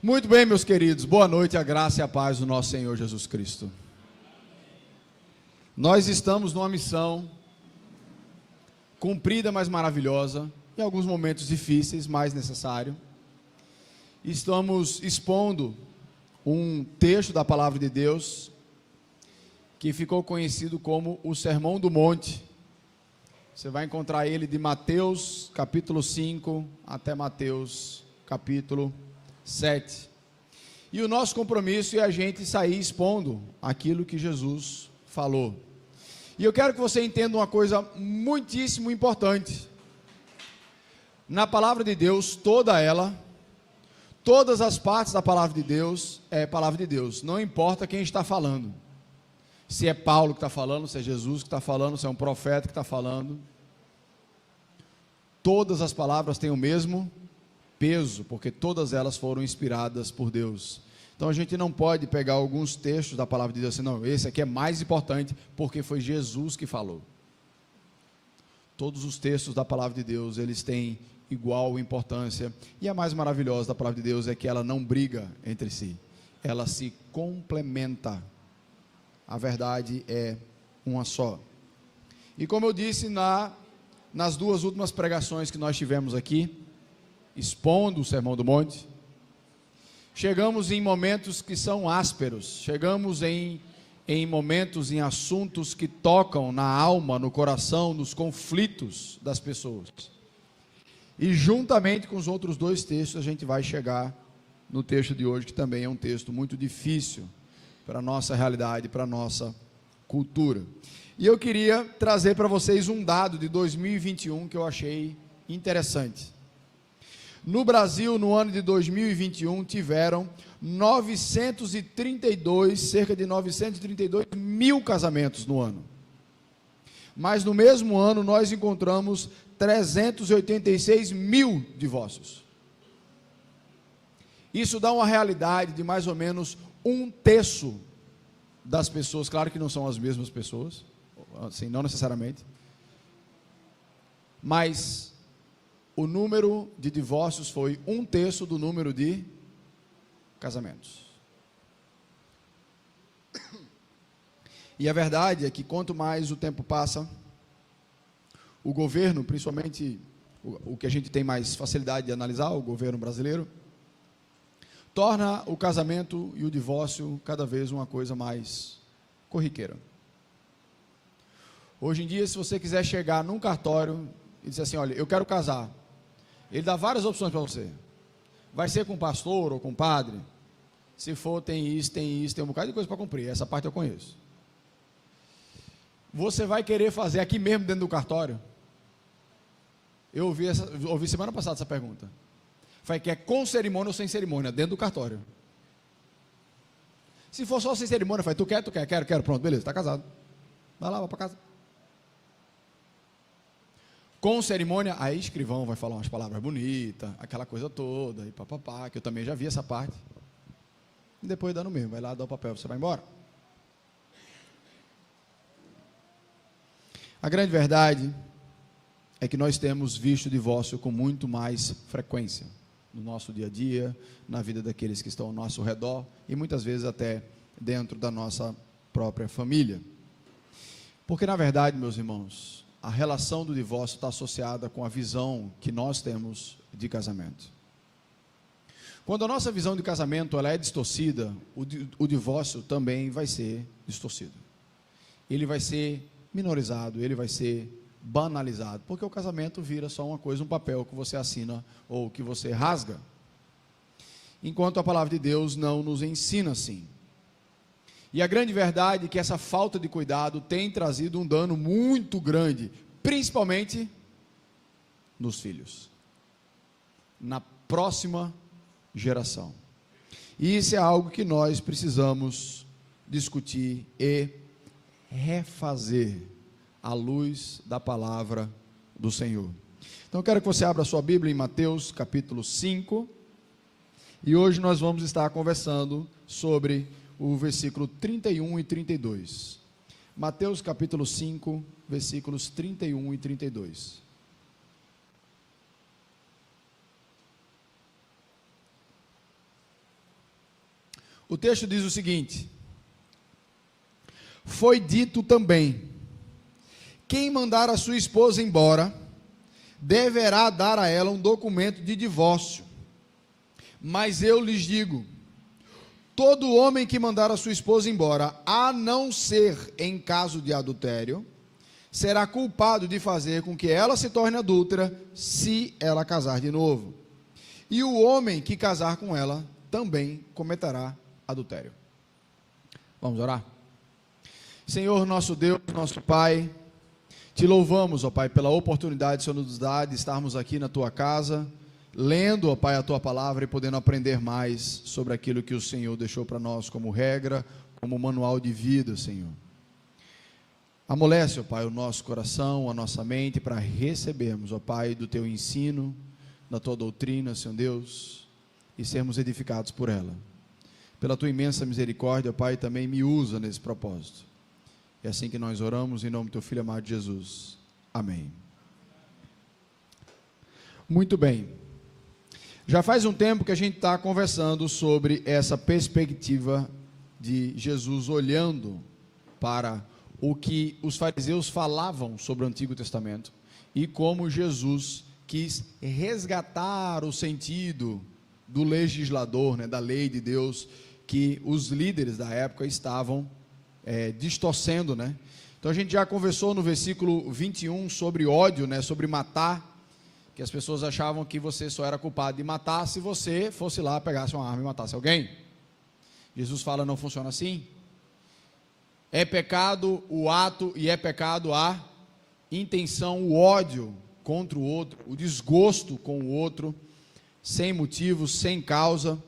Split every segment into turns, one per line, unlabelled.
Muito bem, meus queridos, boa noite, a graça e a paz do nosso Senhor Jesus Cristo. Nós estamos numa missão cumprida, mas maravilhosa, em alguns momentos difíceis, mas necessário. Estamos expondo um texto da Palavra de Deus que ficou conhecido como o Sermão do Monte. Você vai encontrar ele de Mateus capítulo 5 até Mateus capítulo 7. E o nosso compromisso é a gente sair expondo aquilo que Jesus falou. E eu quero que você entenda uma coisa muitíssimo importante. Na palavra de Deus, todas as partes da palavra de Deus é palavra de Deus. Não importa quem está falando. Se é Paulo que está falando, se é Jesus que está falando, se é um profeta que está falando. Todas as palavras têm o mesmo peso, porque todas elas foram inspiradas por Deus. Então a gente não pode pegar alguns textos da palavra de Deus assim, não, esse aqui é mais importante porque foi Jesus que falou. Todos os textos da palavra de Deus, eles têm igual importância, e a mais maravilhosa da palavra de Deus é que ela não briga entre si, ela se complementa. A verdade é uma só. E como eu disse nas duas últimas pregações que nós tivemos aqui, expondo o Sermão do Monte, chegamos em momentos que são ásperos, chegamos em momentos, em assuntos que tocam na alma, no coração, nos conflitos das pessoas. E juntamente com os outros dois textos, a gente vai chegar no texto de hoje, que também é um texto muito difícil para a nossa realidade, para a nossa cultura. E eu queria trazer para vocês um dado de 2021 que eu achei interessante. No Brasil, no ano de 2021, tiveram cerca de 932 mil casamentos no ano. Mas no mesmo ano, nós encontramos 386 mil divórcios. Isso dá uma realidade de mais ou menos um terço das pessoas, claro que não são as mesmas pessoas, assim, não necessariamente, mas o número de divórcios foi um terço do número de casamentos. E a verdade é que quanto mais o tempo passa, o governo, principalmente o que a gente tem mais facilidade de analisar, o governo brasileiro, torna o casamento e o divórcio cada vez uma coisa mais corriqueira. Hoje em dia, se você quiser chegar num cartório e dizer assim, olha, eu quero casar, ele dá várias opções para você. Vai ser com pastor ou com padre? Se for, tem isso, tem um bocado de coisa para cumprir. Essa parte eu conheço. Você vai querer fazer aqui mesmo dentro do cartório? Eu ouvi semana passada essa pergunta. Falei que é com cerimônia ou sem cerimônia, dentro do cartório. Se for só sem cerimônia, eu falei, tu quer? Quero, pronto, beleza, está casado. Vai lá, vai para casa. Com cerimônia, aí escrivão vai falar umas palavras bonitas, aquela coisa toda, e papapá, que eu também já vi essa parte. E depois dá no mesmo, vai lá, dá o papel, você vai embora. A grande verdade é que nós temos visto o divórcio com muito mais frequência no nosso dia a dia, na vida daqueles que estão ao nosso redor, e muitas vezes até dentro da nossa própria família. Porque na verdade, meus irmãos, a relação do divórcio está associada com a visão que nós temos de casamento. Quando a nossa visão de casamento ela é distorcida, o divórcio também vai ser distorcido. Ele vai ser minorizado, ele vai ser banalizado, porque o casamento vira só uma coisa, um papel que você assina ou que você rasga. Enquanto a palavra de Deus não nos ensina assim. E a grande verdade é que essa falta de cuidado tem trazido um dano muito grande, principalmente nos filhos, na próxima geração. E isso é algo que nós precisamos discutir e refazer à luz da palavra do Senhor. Então eu quero que você abra a sua Bíblia em Mateus capítulo 5, e hoje nós vamos estar conversando sobre o versículo 31 e 32. Mateus capítulo 5, versículos 31 e 32. O texto diz o seguinte: foi dito também, quem mandar a sua esposa embora, deverá dar a ela um documento de divórcio. Mas eu lhes digo, todo homem que mandar a sua esposa embora, a não ser em caso de adultério, será culpado de fazer com que ela se torne adúltera, se ela casar de novo. E o homem que casar com ela, também cometerá adultério. Vamos orar? Senhor, nosso Deus, nosso Pai, te louvamos, ó Pai, pela oportunidade que o Senhor nos dá de estarmos aqui na Tua casa, lendo, ó Pai, a Tua palavra e podendo aprender mais sobre aquilo que o Senhor deixou para nós como regra, como manual de vida, Senhor. Amolece, ó Pai, o nosso coração, a nossa mente, para recebermos, ó Pai, do Teu ensino, da Tua doutrina, Senhor Deus, e sermos edificados por ela. Pela Tua imensa misericórdia, ó Pai, também me usa nesse propósito. É assim que nós oramos, em nome do Teu Filho amado Jesus. Amém. Muito bem. Já faz um tempo que a gente está conversando sobre essa perspectiva de Jesus olhando para o que os fariseus falavam sobre o Antigo Testamento e como Jesus quis resgatar o sentido do legislador, da lei de Deus, que os líderes da época estavam distorcendo, Então a gente já conversou no versículo 21 sobre ódio, sobre matar, que as pessoas achavam que você só era culpado de matar se você fosse lá, pegasse uma arma e matasse alguém. Jesus fala, não funciona assim. É pecado o ato e é pecado a intenção, o ódio contra o outro, o desgosto com o outro, sem motivo, sem causa,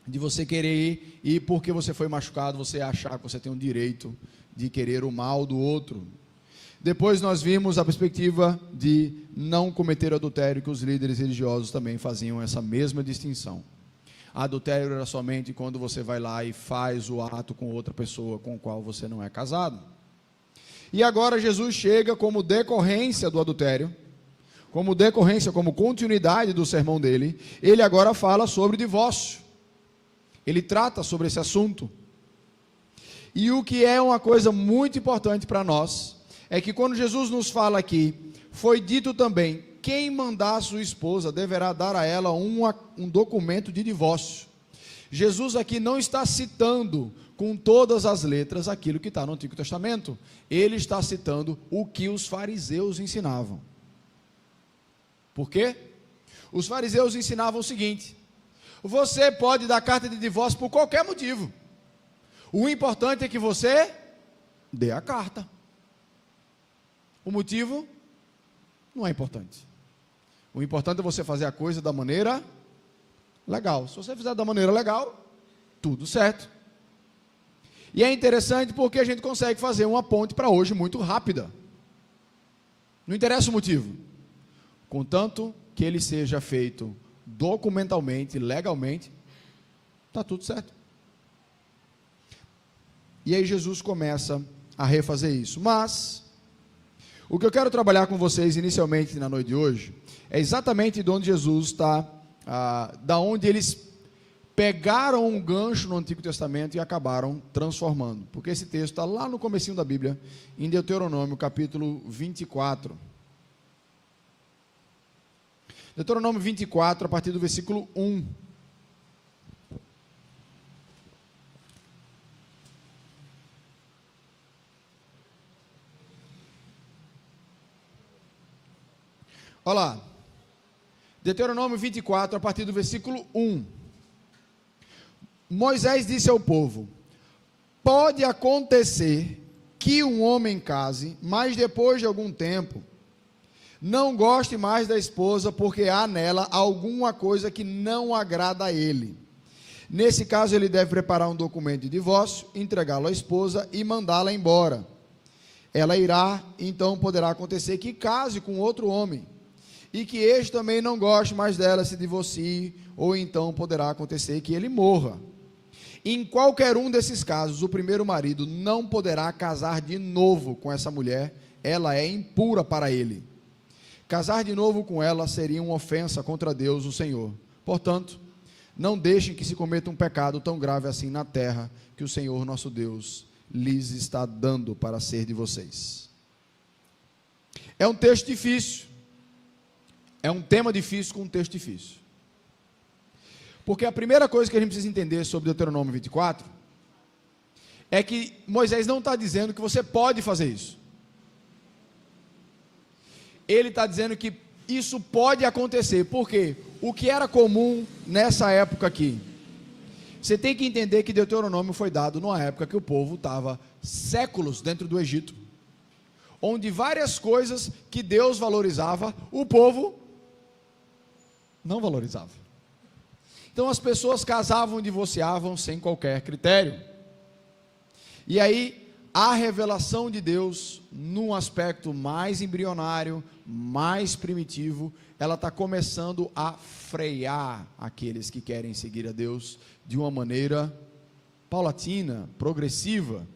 de você querer ir e porque você foi machucado, você achar que você tem o direito de querer o mal do outro. Depois nós vimos a perspectiva de não cometer adultério, que os líderes religiosos também faziam essa mesma distinção. Adultério era somente quando você vai lá e faz o ato com outra pessoa com a qual você não é casado. E agora Jesus chega como decorrência do adultério, como decorrência, como continuidade do sermão dele, ele agora fala sobre divórcio. Ele trata sobre esse assunto. E o que é uma coisa muito importante para nós, é que quando Jesus nos fala aqui, foi dito também, quem mandar a sua esposa deverá dar a ela um documento de divórcio. Jesus aqui não está citando com todas as letras aquilo que está no Antigo Testamento, ele está citando o que os fariseus ensinavam. Por quê? Os fariseus ensinavam o seguinte: você pode dar carta de divórcio por qualquer motivo, o importante é que você dê a carta. O motivo não é importante. O importante é você fazer a coisa da maneira legal. Se você fizer da maneira legal, tudo certo. E é interessante porque a gente consegue fazer uma ponte para hoje muito rápida. Não interessa o motivo, contanto que ele seja feito documentalmente, legalmente, está tudo certo. E aí Jesus começa a refazer isso. Mas o que eu quero trabalhar com vocês inicialmente na noite de hoje é exatamente de onde Jesus está, da onde eles pegaram um gancho no Antigo Testamento e acabaram transformando, porque esse texto está lá no comecinho da Bíblia, em Deuteronômio capítulo 24. Deuteronômio 24, a partir do versículo 1. Olha lá, Deuteronômio 24, a partir do versículo 1. Moisés disse ao povo: pode acontecer que um homem case, mas depois de algum tempo, não goste mais da esposa, porque há nela alguma coisa que não agrada a ele. Nesse caso, ele deve preparar um documento de divórcio, entregá-lo à esposa e mandá-la embora. Ela irá, então poderá acontecer que case com outro homem, e que este também não goste mais dela, se divorcie, ou então poderá acontecer que ele morra. Em qualquer um desses casos, o primeiro marido não poderá casar de novo com essa mulher, ela é impura para ele. Casar de novo com ela seria uma ofensa contra Deus, o Senhor. Portanto, não deixem que se cometa um pecado tão grave assim na terra, que o Senhor nosso Deus lhes está dando para ser de vocês. É um texto difícil, é um tema difícil com um texto difícil, porque a primeira coisa que a gente precisa entender sobre Deuteronômio 24, é que Moisés não está dizendo que você pode fazer isso, ele está dizendo que isso pode acontecer, porque o que era comum nessa época aqui, você tem que entender que Deuteronômio foi dado numa época que o povo estava séculos dentro do Egito, onde várias coisas que Deus valorizava, o povo não valorizava. Então as pessoas casavam e divorciavam sem qualquer critério, e aí a revelação de Deus, num aspecto mais embrionário, mais primitivo, ela está começando a frear aqueles que querem seguir a Deus de uma maneira paulatina, progressiva.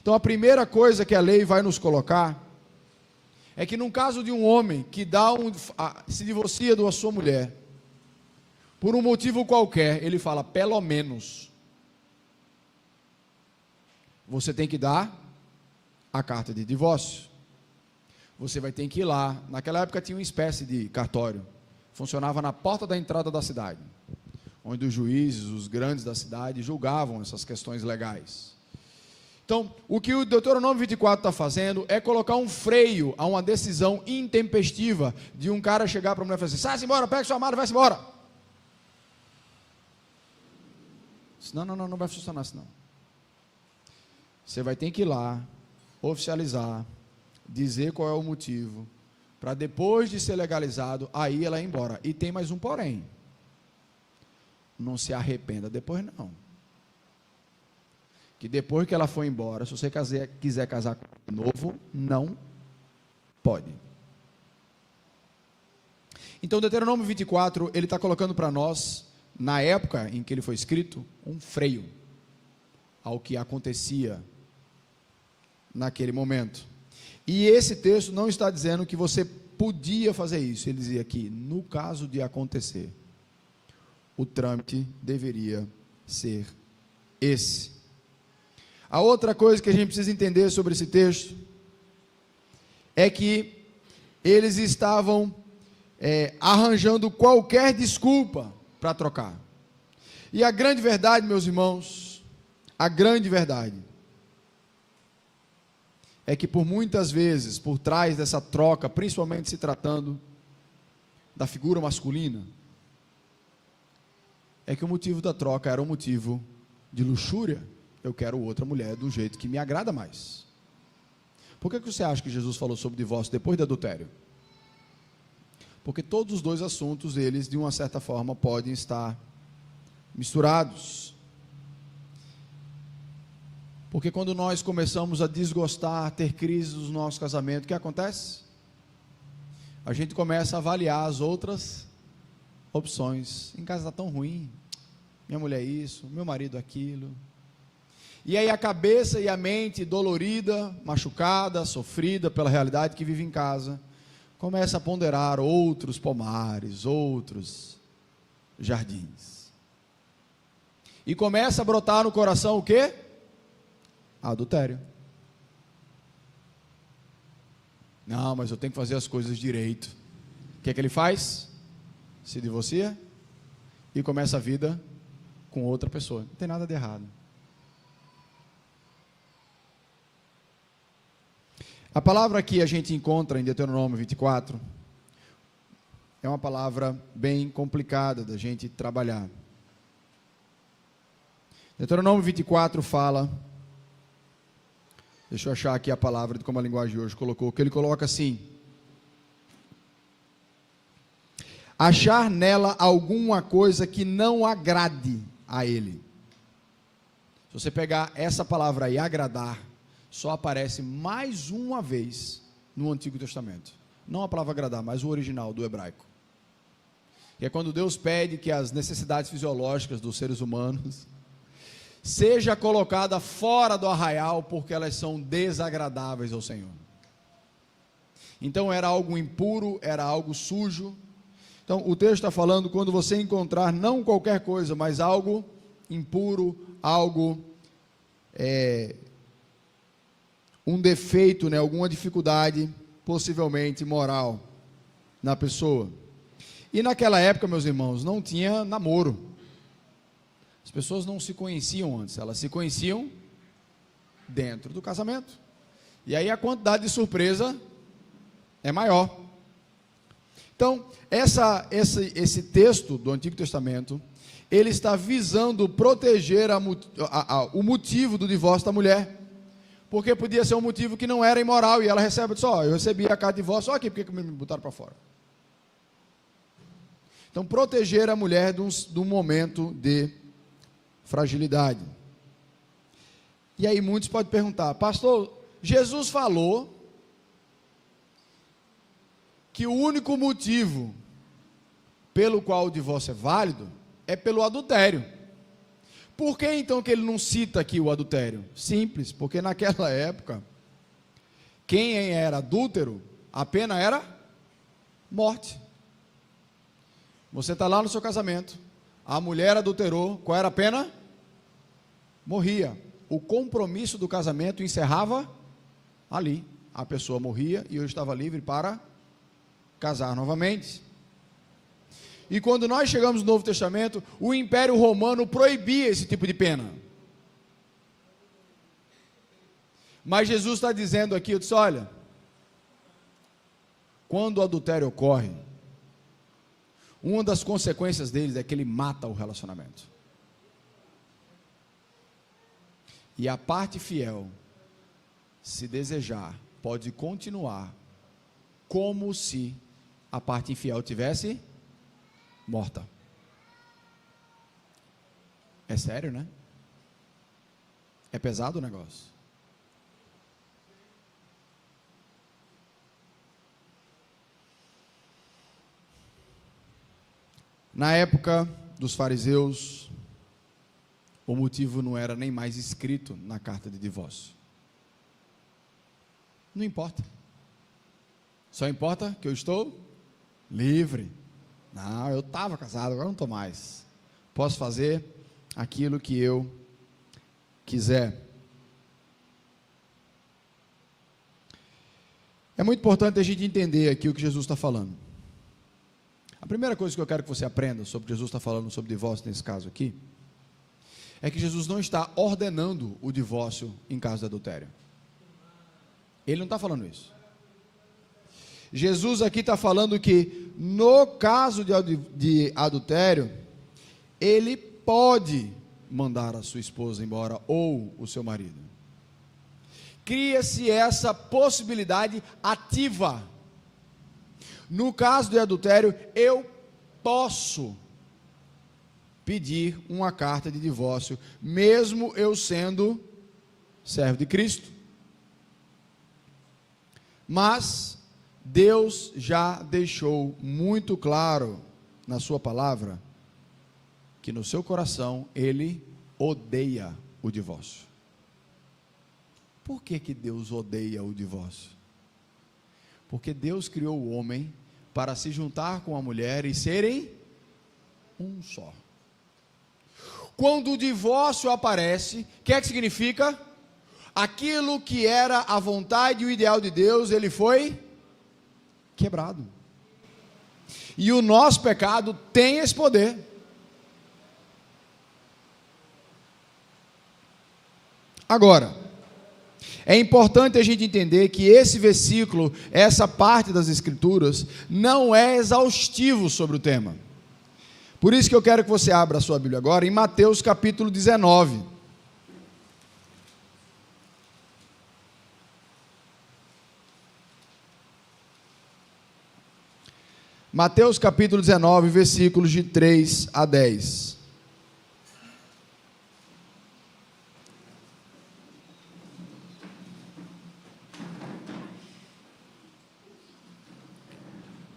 Então a primeira coisa que a lei vai nos colocar, é que num caso de um homem que se divorcia da sua mulher, por um motivo qualquer, ele fala, pelo menos, você tem que dar a carta de divórcio, você vai ter que ir lá, naquela época tinha uma espécie de cartório, funcionava na porta da entrada da cidade, onde os juízes, os grandes da cidade, julgavam essas questões legais. Então, o que o Deuteronômio 24 está fazendo, é colocar um freio a uma decisão intempestiva, de um cara chegar para a mulher e falar assim, sai-se embora, pega sua mala e vai-se embora. Não vai funcionar assim não. Você vai ter que ir lá, oficializar, dizer qual é o motivo, para depois de ser legalizado, aí ela ir embora. E tem mais um porém, não se arrependa depois não, que depois que ela for embora, se você quiser casar de novo, não pode. Então Deuteronômio 24, ele está colocando para nós, na época em que ele foi escrito, um freio ao que acontecia naquele momento. E esse texto não está dizendo que você podia fazer isso, ele dizia aqui, no caso de acontecer, o trâmite deveria ser esse. A outra coisa que a gente precisa entender sobre esse texto, é que eles estavam arranjando qualquer desculpa para trocar. E a grande verdade, meus irmãos, a grande verdade, é que por muitas vezes, por trás dessa troca, principalmente se tratando da figura masculina, é que o motivo da troca era um motivo de luxúria. Eu quero outra mulher do jeito que me agrada mais. Por que você acha que Jesus falou sobre divórcio depois do adultério? Porque todos os dois assuntos, eles de uma certa forma podem estar misturados. Porque quando nós começamos a desgostar, ter crises no nosso casamento, o que acontece? A gente começa a avaliar as outras opções. Em casa está tão ruim, minha mulher isso, meu marido aquilo. E aí a cabeça e a mente dolorida, machucada, sofrida pela realidade que vive em casa, começa a ponderar outros pomares, outros jardins. E começa a brotar no coração o quê? Adultério. Não, mas eu tenho que fazer as coisas direito. O que é que ele faz? Se divorcia e começa a vida com outra pessoa. Não tem nada de errado. A palavra que a gente encontra em Deuteronômio 24 é uma palavra bem complicada da gente trabalhar. Deuteronômio 24 fala, deixa eu achar aqui a palavra de como a linguagem de hoje colocou, que ele coloca assim: achar nela alguma coisa que não agrade a ele. Se você pegar essa palavra aí, agradar, só aparece mais uma vez no Antigo Testamento. Não a palavra agradar, mas o original do hebraico. Que é quando Deus pede que as necessidades fisiológicas dos seres humanos seja colocada fora do arraial, porque elas são desagradáveis ao Senhor. Então era algo impuro, era algo sujo. Então, o texto está falando quando você encontrar não qualquer coisa, mas algo impuro, algo, um defeito, né, alguma dificuldade, possivelmente moral, na pessoa. E naquela época, meus irmãos, não tinha namoro. As pessoas não se conheciam antes, elas se conheciam dentro do casamento. E aí a quantidade de surpresa é maior. Então, esse texto do Antigo Testamento, ele está visando proteger o motivo do divórcio da mulher, porque podia ser um motivo que não era imoral, e ela recebe, disse, eu recebi a carta de divórcio, aqui, por que me botaram para fora? Então, proteger a mulher de um momento de fragilidade. E aí muitos podem perguntar, pastor, Jesus falou que o único motivo pelo qual o divórcio é válido é pelo adultério. Por que então que ele não cita aqui o adultério? Simples, porque naquela época, quem era adúltero, a pena era morte. Você está lá no seu casamento, a mulher adulterou, qual era a pena? Morria. O compromisso do casamento encerrava ali. A pessoa morria e eu estava livre para casar novamente. E quando nós chegamos no Novo Testamento, o Império Romano proibia esse tipo de pena. Mas Jesus está dizendo aqui, eu disse, olha, quando o adultério ocorre, uma das consequências deles é que ele mata o relacionamento. E a parte fiel, se desejar, pode continuar como se a parte infiel tivesse morta. É sério, né? É pesado o negócio. Na época dos fariseus, o motivo não era nem mais escrito na carta de divórcio. Não importa. Só importa que eu estou livre. Não, eu estava casado, agora não estou mais. Posso fazer aquilo que eu quiser. É muito importante a gente entender aqui o que Jesus está falando. A primeira coisa que eu quero que você aprenda sobre o que Jesus está falando sobre divórcio nesse caso aqui, é que Jesus não está ordenando o divórcio em caso de adultério. Ele não está falando isso. Jesus aqui está falando que no caso de adultério, ele pode mandar a sua esposa embora ou o seu marido. Cria-se essa possibilidade ativa. No caso de adultério, eu posso pedir uma carta de divórcio, mesmo eu sendo servo de Cristo. Mas Deus já deixou muito claro na sua palavra que no seu coração Ele odeia o divórcio. Por que Deus odeia o divórcio? Porque Deus criou o homem para se juntar com a mulher e serem um só. Quando o divórcio aparece, o que é que significa? Aquilo que era a vontade e o ideal de Deus, ele foi quebrado. E o nosso pecado tem esse poder. Agora, é importante a gente entender que esse versículo, essa parte das Escrituras, não é exaustivo sobre o tema. Por isso que eu quero que você abra a sua Bíblia agora em Mateus capítulo 19. Mateus capítulo 19, versículos de 3 a 10.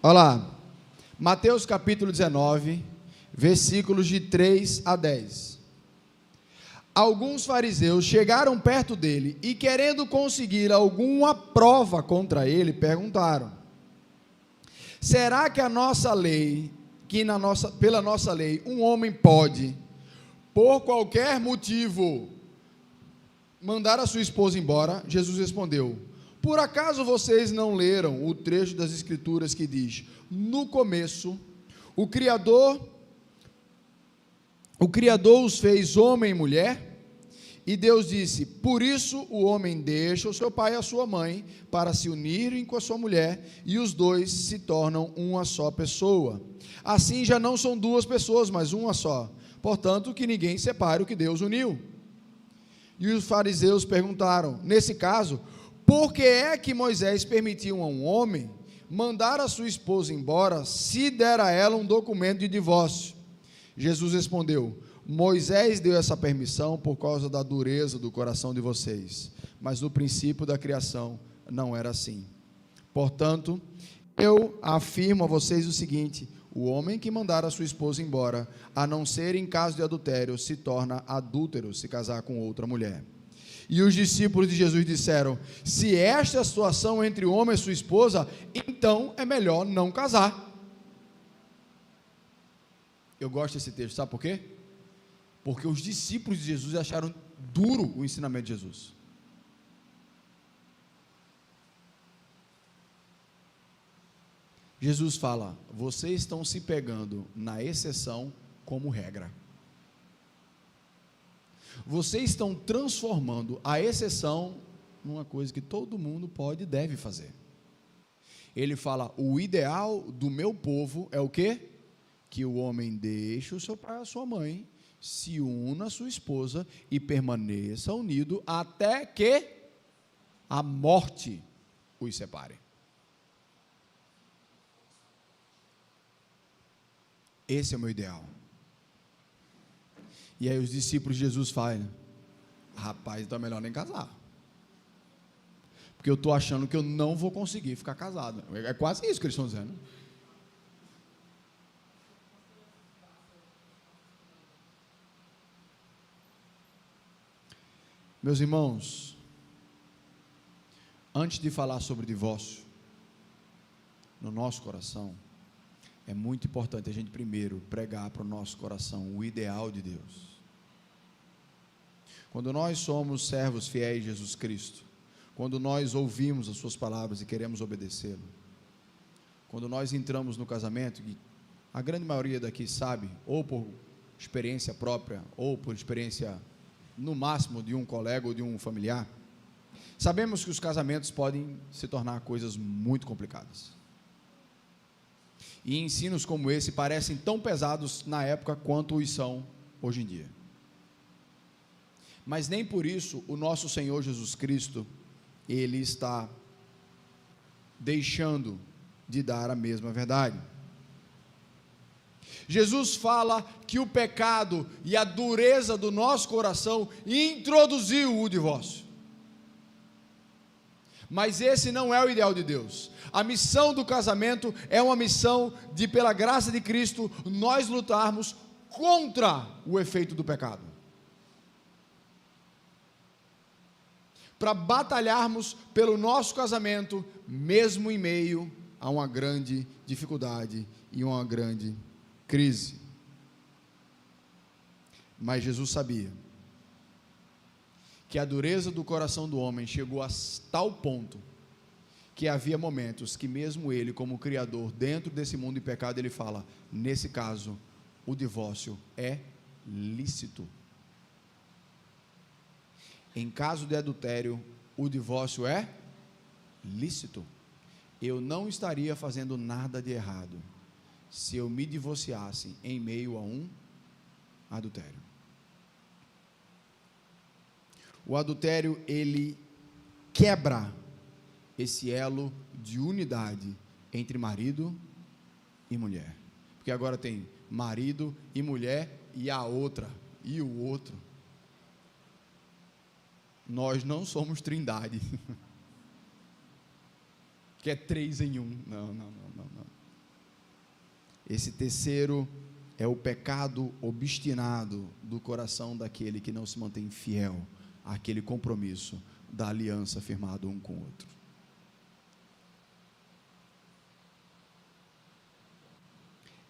Olha lá, Mateus capítulo 19, versículos de 3 a 10. Alguns fariseus chegaram perto dele e, querendo conseguir alguma prova contra ele, perguntaram: será que a nossa lei que pela nossa lei um homem pode, por qualquer motivo, mandar a sua esposa embora, Jesus respondeu: por acaso vocês não leram o trecho das Escrituras que diz: no começo, o Criador os fez homem e mulher? E Deus disse: por isso o homem deixa o seu pai e a sua mãe, para se unirem com a sua mulher, e os dois se tornam uma só pessoa. Assim já não são duas pessoas, mas uma só. Portanto, que ninguém separe o que Deus uniu. E os fariseus perguntaram: nesse caso, por que é que Moisés permitiu a um homem mandar a sua esposa embora, se der a ela um documento de divórcio? Jesus respondeu: Moisés deu essa permissão por causa da dureza do coração de vocês, mas no princípio da criação não era assim. Portanto, eu afirmo a vocês o seguinte: o homem que mandar a sua esposa embora, a não ser em caso de adultério, se torna adúltero se casar com outra mulher. E os discípulos de Jesus disseram: se esta é a situação entre o homem e sua esposa, então é melhor não casar. Eu gosto desse texto, sabe por quê? Porque os discípulos de Jesus acharam duro o ensinamento de Jesus. Jesus fala: vocês estão se pegando na exceção como regra. Vocês estão transformando a exceção numa coisa que todo mundo pode e deve fazer. Ele fala: o ideal do meu povo é o quê? Que o homem deixe o seu pai e a sua mãe, se una à sua esposa e permaneça unido até que a morte os separe. Esse é o meu ideal. E aí os discípulos de Jesus falam: rapaz, então é melhor nem casar, porque eu estou achando que eu não vou conseguir ficar casado. É quase isso que eles estão dizendo. Meus irmãos, antes de falar sobre divórcio, no nosso coração, é muito importante a gente primeiro pregar para o nosso coração o ideal de Deus. Quando nós somos servos fiéis de Jesus Cristo, quando nós ouvimos as suas palavras e queremos obedecê-lo, quando nós entramos no casamento, e a grande maioria daqui sabe, ou por experiência própria, ou por experiência no máximo de um colega ou de um familiar, sabemos que os casamentos podem se tornar coisas muito complicadas. E ensinos como esse parecem tão pesados na época quanto os são hoje em dia. Mas nem por isso o nosso Senhor Jesus Cristo, Ele está deixando de dar a mesma verdade. Jesus fala que o pecado e a dureza do nosso coração introduziu o divórcio. Mas esse não é o ideal de Deus. A missão do casamento é uma missão de, pela graça de Cristo, nós lutarmos contra o efeito do pecado, para batalharmos pelo nosso casamento, mesmo em meio a uma grande dificuldade e uma grande crise. Mas Jesus sabia que a dureza do coração do homem chegou a tal ponto que havia momentos que mesmo ele, como Criador, dentro desse mundo de pecado, ele fala: nesse caso, o divórcio é lícito. Em caso de adultério, o divórcio é lícito. Eu não estaria fazendo nada de errado se eu me divorciasse em meio a um adultério. O adultério, ele quebra esse elo de unidade entre marido e mulher, porque agora tem marido e mulher e a outra e o outro. Nós não somos trindade que é 3 em 1. Não. Esse terceiro é o pecado obstinado do coração daquele que não se mantém fiel àquele compromisso da aliança firmado um com o outro.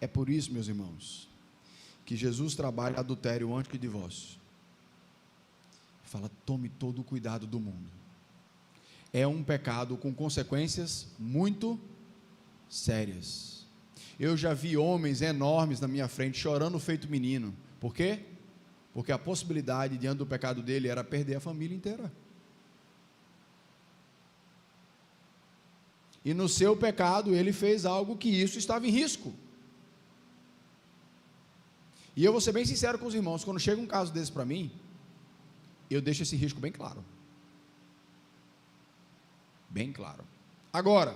É por isso, meus irmãos, que Jesus trabalha adultério antes que divórcio. Fala, tome todo o cuidado do mundo. É um pecado com consequências muito sérias. Eu já vi homens enormes na minha frente chorando feito menino. Por quê? Porque a possibilidade diante do pecado dele era perder a família inteira. E no seu pecado ele fez algo que isso estava em risco. E eu vou ser bem sincero com os irmãos, quando chega um caso desse para mim, eu deixo esse risco bem claro. Bem claro. Agora,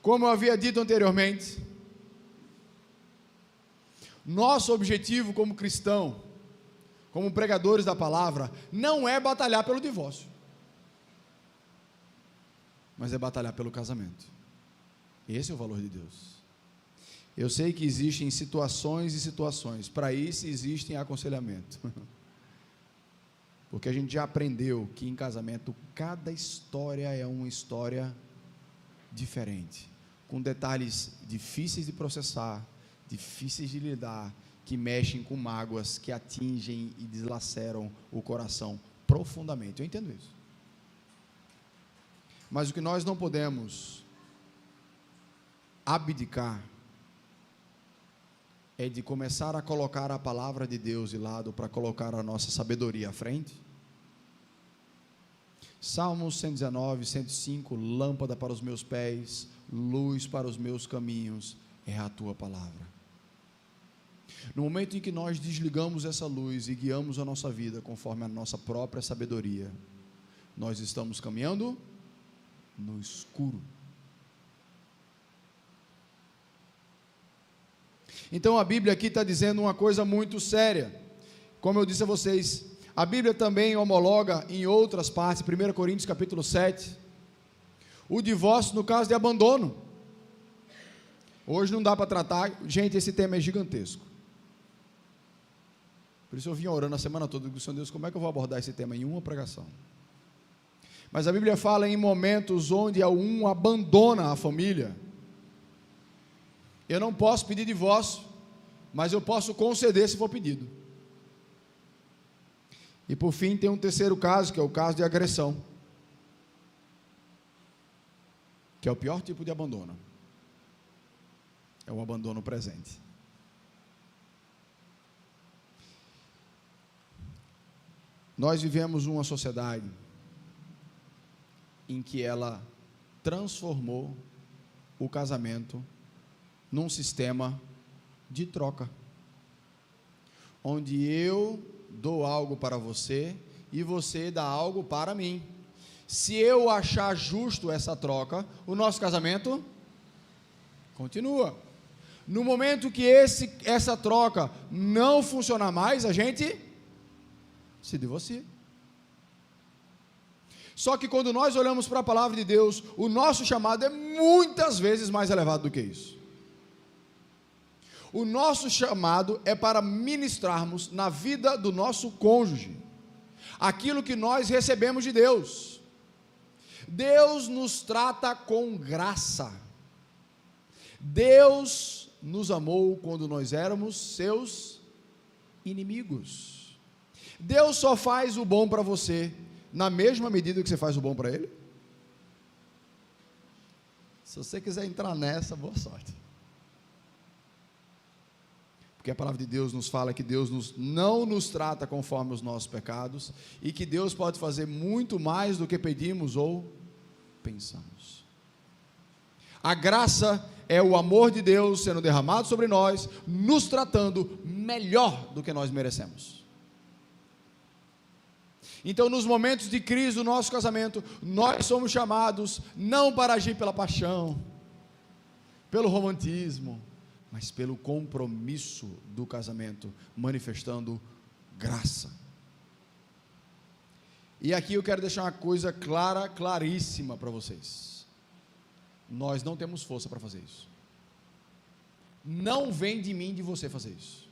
como eu havia dito anteriormente, nosso objetivo como cristão, como pregadores da palavra, não é batalhar pelo divórcio, mas é batalhar pelo casamento. Esse é o valor de Deus. Eu sei que existem situações e situações, para isso existem aconselhamento, porque a gente já aprendeu que em casamento cada história é uma história diferente, com detalhes difíceis de processar, difíceis de lidar, que mexem com mágoas, que atingem e deslaceram o coração profundamente. Eu entendo isso. Mas o que nós não podemos abdicar é de começar a colocar a palavra de Deus de lado para colocar a nossa sabedoria à frente. Salmos 119, 105, lâmpada para os meus pés, luz para os meus caminhos, é a tua palavra. No momento em que nós desligamos essa luz e guiamos a nossa vida conforme a nossa própria sabedoria, nós estamos caminhando no escuro. Então a Bíblia aqui está dizendo uma coisa muito séria. Como eu disse a vocês, a Bíblia também homologa em outras partes, 1 Coríntios capítulo 7, o divórcio no caso de abandono. Hoje não dá para tratar, gente, esse tema é gigantesco. Por isso eu vim orando a semana toda, digo, Senhor Deus, como é que eu vou abordar esse tema em uma pregação? Mas a Bíblia fala em momentos onde um abandona a família. Eu não posso pedir divórcio, mas eu posso conceder se for pedido. E por fim tem um terceiro caso, que é o caso de agressão, que é o pior tipo de abandono. É o abandono presente. Nós vivemos uma sociedade em que ela transformou o casamento num sistema de troca, onde eu dou algo para você e você dá algo para mim. Se eu achar justo essa troca, o nosso casamento continua. No momento que essa troca não funcionar mais, a gente se divorcia. Só que quando nós olhamos para a palavra de Deus, o nosso chamado é muitas vezes mais elevado do que isso. O nosso chamado é para ministrarmos na vida do nosso cônjuge aquilo que nós recebemos de Deus. Deus nos trata com graça. Deus nos amou quando nós éramos seus inimigos. Deus só faz o bom para você na mesma medida que você faz o bom para Ele. Se você quiser entrar nessa, boa sorte. Porque a palavra de Deus nos fala que Deus não nos trata conforme os nossos pecados, e que Deus pode fazer muito mais do que pedimos ou pensamos. A graça é o amor de Deus sendo derramado sobre nós, nos tratando melhor do que nós merecemos. Então, nos momentos de crise do nosso casamento, nós somos chamados não para agir pela paixão, pelo romantismo, mas pelo compromisso do casamento, manifestando graça. E aqui eu quero deixar uma coisa clara, claríssima para vocês. Nós não temos força para fazer isso. Não vem de mim, de você fazer isso.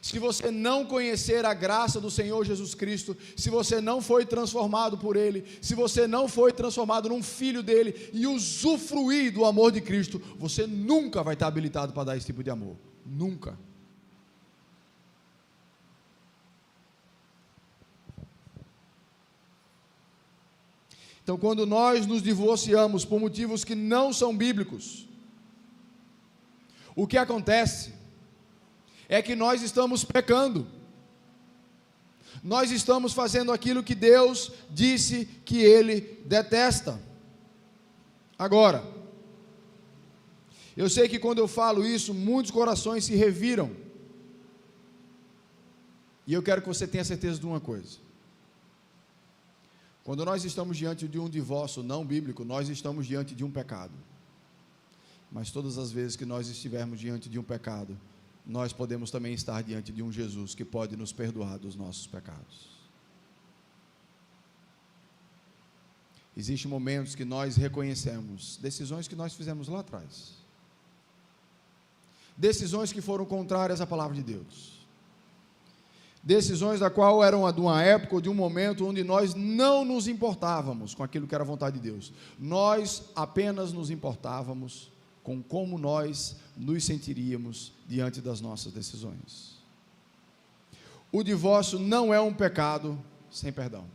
se você não conhecer a graça do Senhor Jesus Cristo, se você não foi transformado por Ele, se você não foi transformado num filho dEle e usufruir do amor de Cristo, você nunca vai estar habilitado para dar esse tipo de amor, nunca. Então, quando nós nos divorciamos por motivos que não são bíblicos, o que acontece é que nós estamos pecando, nós estamos fazendo aquilo que Deus disse que Ele detesta. Agora, eu sei que quando eu falo isso, muitos corações se reviram, e eu quero que você tenha certeza de uma coisa: quando nós estamos diante de um divórcio não bíblico, nós estamos diante de um pecado. Mas todas as vezes que nós estivermos diante de um pecado, nós podemos também estar diante de um Jesus que pode nos perdoar dos nossos pecados. Existem momentos que nós reconhecemos decisões que nós fizemos lá atrás, decisões que foram contrárias à palavra de Deus, decisões da qual eram de uma época ou de um momento onde nós não nos importávamos com aquilo que era a vontade de Deus, nós apenas nos importávamos com como nós nos sentiríamos diante das nossas decisões. O divórcio não é um pecado sem perdão.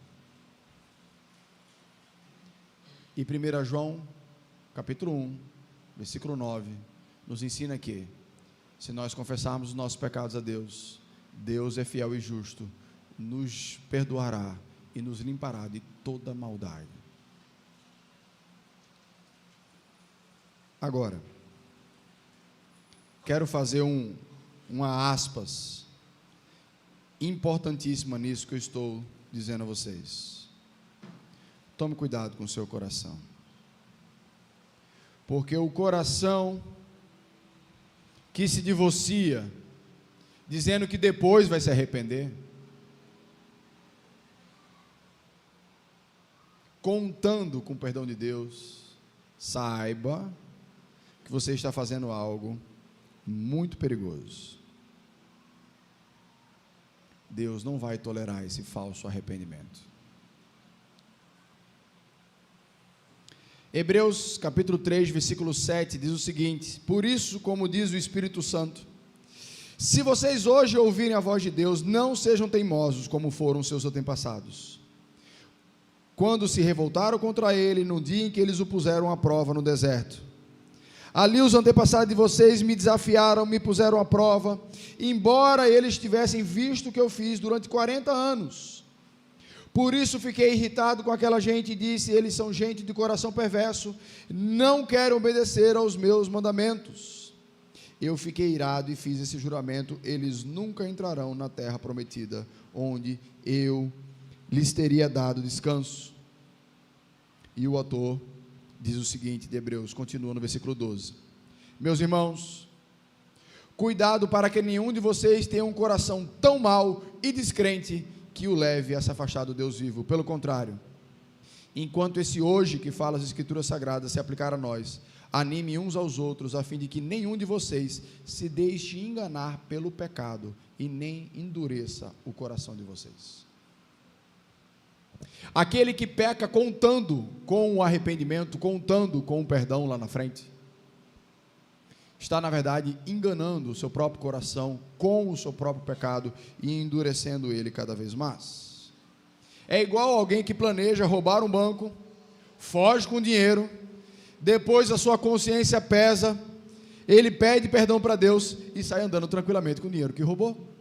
E 1 João, capítulo 1, versículo 9, nos ensina que, se nós confessarmos os nossos pecados a Deus, Deus é fiel e justo, nos perdoará e nos limpará de toda maldade. Agora, quero fazer uma aspas importantíssima nisso que eu estou dizendo a vocês. Tome cuidado com o seu coração, porque o coração que se divorcia, dizendo que depois vai se arrepender, contando com o perdão de Deus, saiba que você está fazendo algo muito perigoso. Deus não vai tolerar esse falso arrependimento. Hebreus capítulo 3, versículo 7 diz o seguinte: por isso, como diz o Espírito Santo, se vocês hoje ouvirem a voz de Deus, não sejam teimosos como foram seus antepassados, quando se revoltaram contra ele no dia em que eles o puseram à prova no deserto. Ali os antepassados de vocês me desafiaram, me puseram à prova, embora eles tivessem visto o que eu fiz durante 40 anos. Por isso fiquei irritado com aquela gente e disse: eles são gente de coração perverso, não querem obedecer aos meus mandamentos. Eu fiquei irado e fiz esse juramento: eles nunca entrarão na terra prometida, onde eu lhes teria dado descanso. E o autor diz o seguinte de Hebreus, continua no versículo 12: meus irmãos, cuidado para que nenhum de vocês tenha um coração tão mau e descrente que o leve a se afastar do Deus vivo. Pelo contrário, enquanto esse hoje que fala as Escrituras Sagradas se aplicar a nós, anime uns aos outros, a fim de que nenhum de vocês se deixe enganar pelo pecado e nem endureça o coração de vocês. Aquele que peca contando com o arrependimento, contando com o perdão lá na frente, está na verdade enganando o seu próprio coração com o seu próprio pecado e endurecendo ele cada vez mais. É igual alguém que planeja roubar um banco, foge com dinheiro, depois a sua consciência pesa, ele pede perdão para Deus e sai andando tranquilamente com o dinheiro que roubou.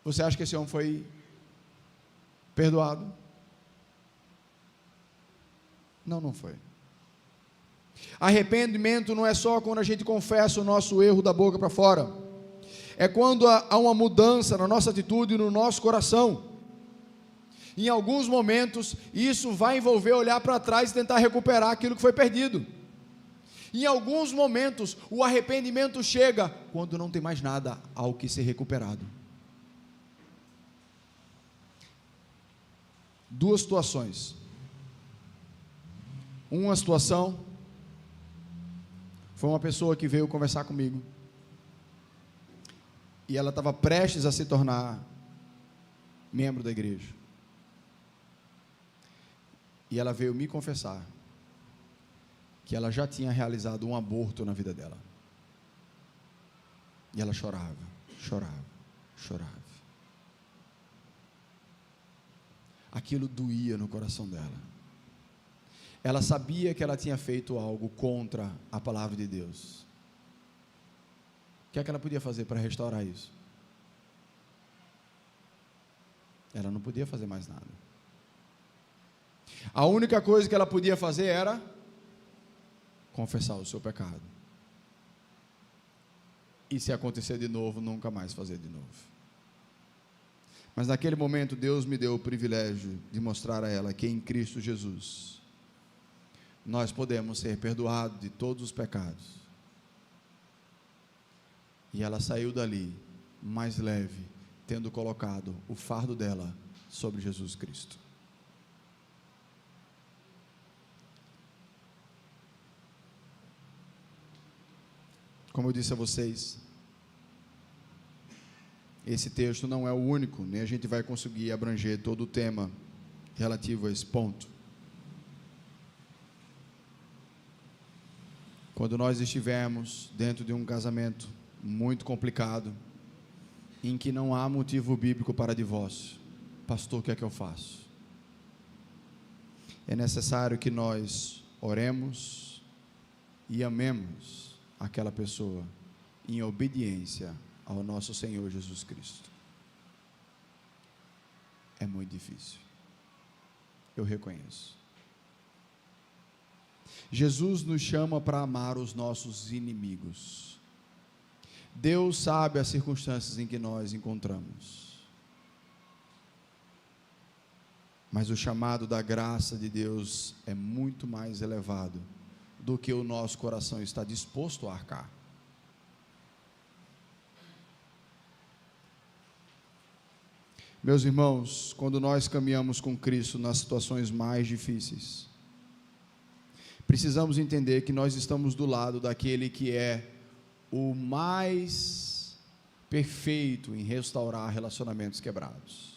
Você acha que esse homem foi perdoado? Não, não foi. Arrependimento não é só quando a gente confessa o nosso erro da boca para fora, é quando há uma mudança na nossa atitude e no nosso coração. Em alguns momentos, isso vai envolver olhar para trás e tentar recuperar aquilo que foi perdido. Em alguns momentos, o arrependimento chega quando não tem mais nada ao que ser recuperado. Duas situações. Uma situação Foi uma pessoa que veio conversar comigo, e ela estava prestes a se tornar membro da igreja, e ela veio me confessar que ela já tinha realizado um aborto na vida dela, e ela chorava, chorava. Aquilo doía no coração dela. Ela sabia que ela tinha feito algo contra a palavra de Deus. O que é que ela podia fazer para restaurar isso? Ela não podia fazer mais nada. A única coisa que ela podia fazer era confessar o seu pecado. E se acontecer de novo, nunca mais fazer de novo. Mas naquele momento Deus me deu o privilégio de mostrar a ela que em Cristo Jesus nós podemos ser perdoados de todos os pecados. E ela saiu dali mais leve, tendo colocado o fardo dela sobre Jesus Cristo. Como eu disse a vocês, esse texto não é o único, nem a gente vai conseguir abranger todo o tema relativo a esse ponto. Quando nós estivermos dentro de um casamento muito complicado, em que não há motivo bíblico para divórcio, pastor, o que é que eu faço? É necessário que nós oremos e amemos aquela pessoa em obediência ao nosso Senhor Jesus Cristo. É muito difícil, eu reconheço. Jesus nos chama para amar os nossos inimigos. Deus sabe as circunstâncias em que nós encontramos, mas o chamado da graça de Deus é muito mais elevado do que o nosso coração está disposto a arcar. Meus irmãos, quando nós caminhamos com Cristo nas situações mais difíceis, precisamos entender que nós estamos do lado daquele que é o mais perfeito em restaurar relacionamentos quebrados.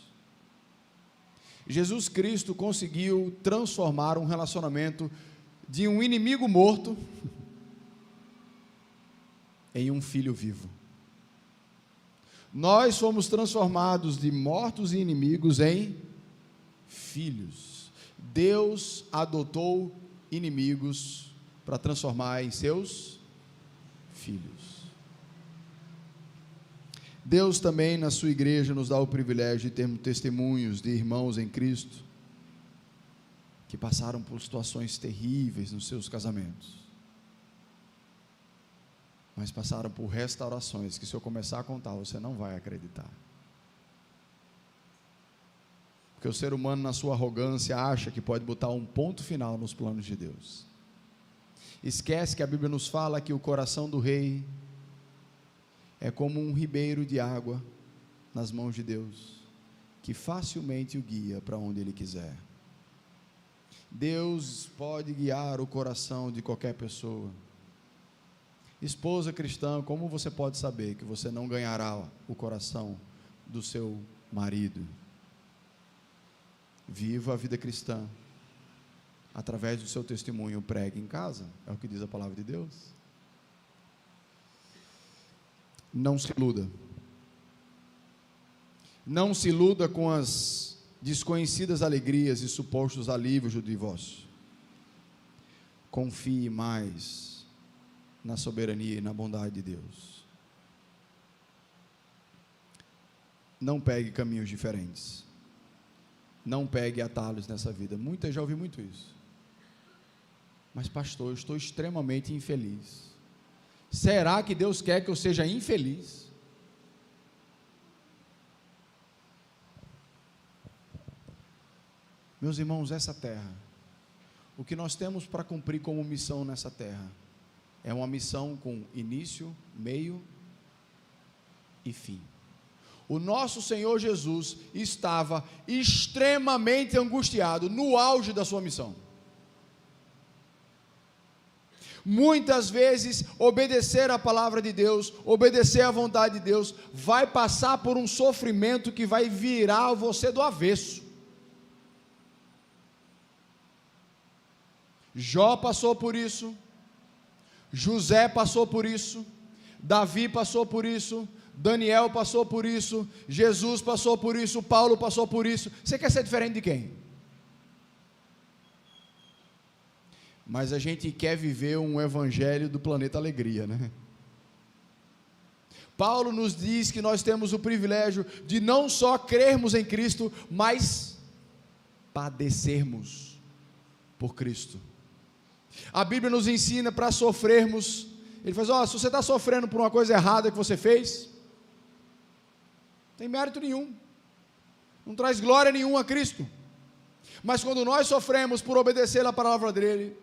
Jesus Cristo conseguiu transformar um relacionamento de um inimigo morto em um filho vivo. Nós fomos transformados de mortos e inimigos em filhos. Deus adotou inimigos para transformar em seus filhos. Deus também na sua igreja nos dá o privilégio de termos testemunhos de irmãos em Cristo que passaram por situações terríveis nos seus casamentos, mas passaram por restaurações que, se eu começar a contar, você não vai acreditar. Porque o ser humano, na sua arrogância, acha que pode botar um ponto final nos planos de Deus. Esquece que a Bíblia nos fala que o coração do rei é como um ribeiro de água nas mãos de Deus, que facilmente o guia para onde Ele quiser. Deus pode guiar o coração de qualquer pessoa. Esposa cristã, como você pode saber que você não ganhará o coração do seu marido? Viva a vida cristã através do seu testemunho, pregue em casa, é o que diz a palavra de Deus. Não se iluda. Não se iluda com as desconhecidas alegrias e supostos alívios do divórcio. Confie mais na soberania e na bondade de Deus. Não pegue caminhos diferentes. Não pegue atalhos nessa vida. Já ouvi muito isso. Mas pastor, eu estou extremamente infeliz. Será que Deus quer que eu seja infeliz? Meus irmãos, essa terra, o que nós temos para cumprir como missão nessa terra, é uma missão com início, meio e fim. O nosso Senhor Jesus estava extremamente angustiado no auge da sua missão. Muitas vezes, obedecer a palavra de Deus, obedecer à vontade de Deus, vai passar por um sofrimento que vai virar você do avesso. Jó passou por isso, José passou por isso, Davi passou por isso, Daniel passou por isso, Jesus passou por isso, Paulo passou por isso. Você quer ser diferente de quem? Mas a gente quer viver um evangelho do planeta alegria, né? Paulo nos diz que nós temos o privilégio de não só crermos em Cristo, mas padecermos por Cristo. A Bíblia nos ensina para sofrermos. Ele fala, se você está sofrendo por uma coisa errada que você fez, não tem mérito nenhum, não traz glória nenhuma a Cristo. Mas quando nós sofremos por obedecer a palavra dele,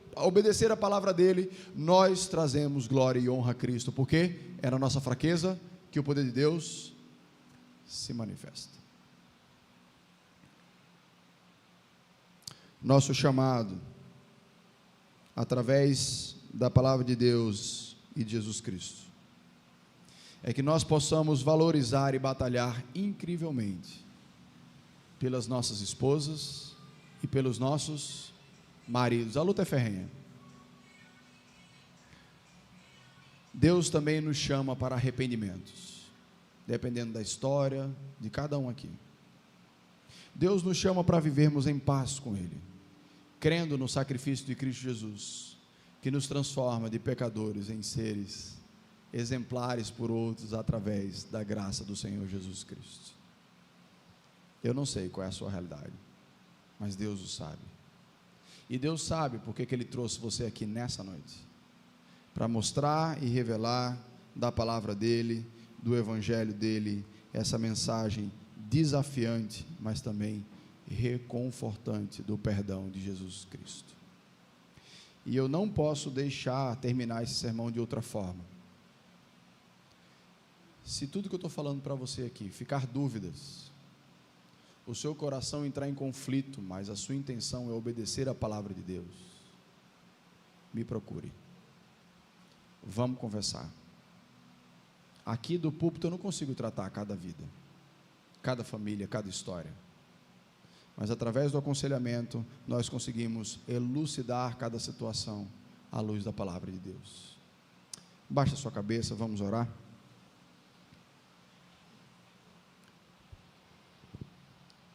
nós trazemos glória e honra a Cristo, porque é na nossa fraqueza que o poder de Deus se manifesta. Nosso chamado, através da palavra de Deus e de Jesus Cristo, é que nós possamos valorizar e batalhar incrivelmente pelas nossas esposas e pelos nossos maridos. A luta é ferrenha. Deus também nos chama para arrependimentos, dependendo da história de cada um aqui. Deus nos chama para vivermos em paz com Ele, crendo no sacrifício de Cristo Jesus, que nos transforma de pecadores em seres exemplares por outros, através da graça do Senhor Jesus Cristo. Eu não sei qual é a sua realidade, mas Deus o sabe. E Deus sabe porque que Ele trouxe você aqui nessa noite, para mostrar e revelar da palavra dEle, do Evangelho dEle, essa mensagem desafiante, mas também reconfortante do perdão de Jesus Cristo. E eu não posso deixar terminar esse sermão de outra forma. Se tudo que eu estou falando para você aqui ficar dúvidas, o seu coração entrar em conflito, mas a sua intenção é obedecer a palavra de Deus, me procure. Vamos conversar. Aqui do púlpito eu não consigo tratar cada vida, cada família, cada história, mas através do aconselhamento nós conseguimos elucidar cada situação à luz da palavra de Deus. Baixa a sua cabeça, vamos orar.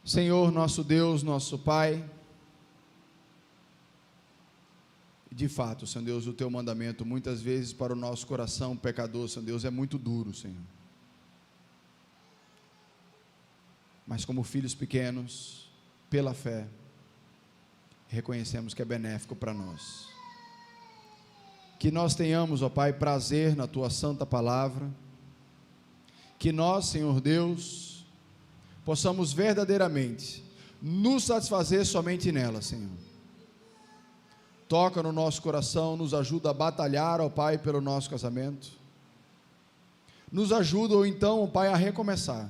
Senhor, nosso Deus, nosso Pai, de fato, Senhor Deus, o Teu mandamento, muitas vezes para o nosso coração pecador, Senhor Deus, é muito duro, Senhor. Mas como filhos pequenos, pela fé, reconhecemos que é benéfico para nós. Que nós tenhamos, ó Pai, prazer na Tua santa palavra, que nós, Senhor Deus, possamos verdadeiramente nos satisfazer somente nela, Senhor. Toca no nosso coração, nos ajuda a batalhar, ó Pai, pelo nosso casamento. Nos ajuda, ou então, ó Pai, a recomeçar.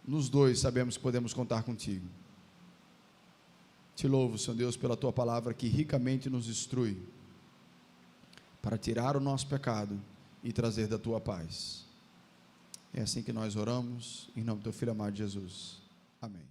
Nos dois sabemos que podemos contar contigo. Te louvo, Senhor Deus, pela Tua palavra que ricamente nos instrui para tirar o nosso pecado e trazer da Tua paz. É assim que nós oramos, em nome do Teu Filho amado Jesus. Amém.